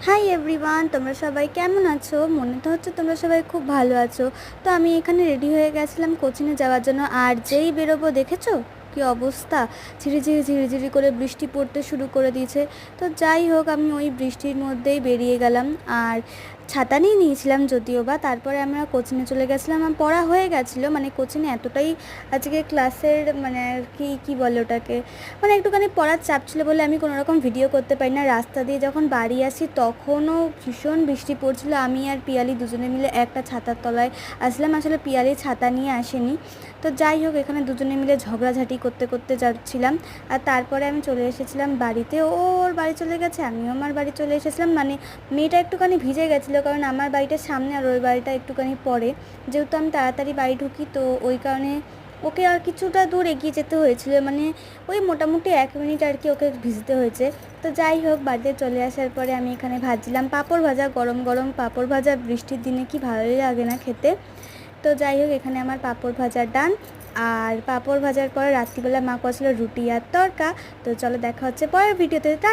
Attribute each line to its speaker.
Speaker 1: Hi everyone, তোমরা সবাই কেমন আছো? মনে তো হচ্ছে তোমরা সবাই খুব ভালো আছো। তো আমি এখানে রেডি হয়ে গেছিলাম কোচিংয়ে যাওয়ার জন্য, আর যেই বেরোবো দেখেছো কি অবস্থা, ঝিরিঝিরি ঝিরিঝিরি করে বৃষ্টি পড়তে শুরু করে দিয়েছে। তো যাই হোক, আমি ওই বৃষ্টির মধ্যেই বেরিয়ে গেলাম, আর ছাতা নিয়ে নিয়েছিলাম যদিও বা। তারপরে আমরা কোচিংয়ে চলে গেছিলাম, আমার পড়া হয়ে গেছিলো, মানে কোচিংয়ে এতটাই আজকে ক্লাসের মানে আর কি কী বলে ওটাকে, মানে একটুখানি পড়ার চাপ ছিল বলে আমি কোনো রকম ভিডিও করতে পারি না। রাস্তা দিয়ে যখন বাড়ি আসি তখনও ভীষণ বৃষ্টি পড়ছিল। আমি আর পিয়ালি দুজনে মিলে একটা ছাতার তলায় আসলাম, আসলে পিয়ালি ছাতা নিয়ে আসেনি। তো যাই হোক, এখানে দুজনে মিলে ঝগড়াঝাটি করতে করতে যাচ্ছিলাম, আর তারপরে আমি চলে এসেছিলাম বাড়িতে। ও ওর বাড়ি চলে গেছে, আমিও আমার বাড়ি চলে এসেছিলাম। মানে মেয়েটা একটুখানি ভিজে গেছিলো, কারণ আমার বাড়িটার সামনে আর ওই বাড়িটা একটুখানি পরে, যেহেতু আমি তাড়াতাড়ি বাড়ি ঢুকি, তো ওই কারণে ওকে আর কিছুটা দূর এগিয়ে যেতে হয়েছিল, মানে ওই মোটামুটি 1 মিনিট আর কি ওকে ভিজতে হয়েছে। তো যাই হোক, বাড়িতে চলে আসার পরে আমি এখানে ভাজছিলাম পাঁপড় ভাজা, গরম গরম পাঁপড় ভাজা বৃষ্টির দিনে কি ভালোই লাগে না খেতে। তো যাই হোক, এখানে আমার পাঁপড় ভাজার ডান। আর পাঁপড় ভাজার পরে রাত্রিবেলা মা করেছিল রুটি আর তড়কা। তো চলো দেখা হচ্ছে পরের ভিডিওতে।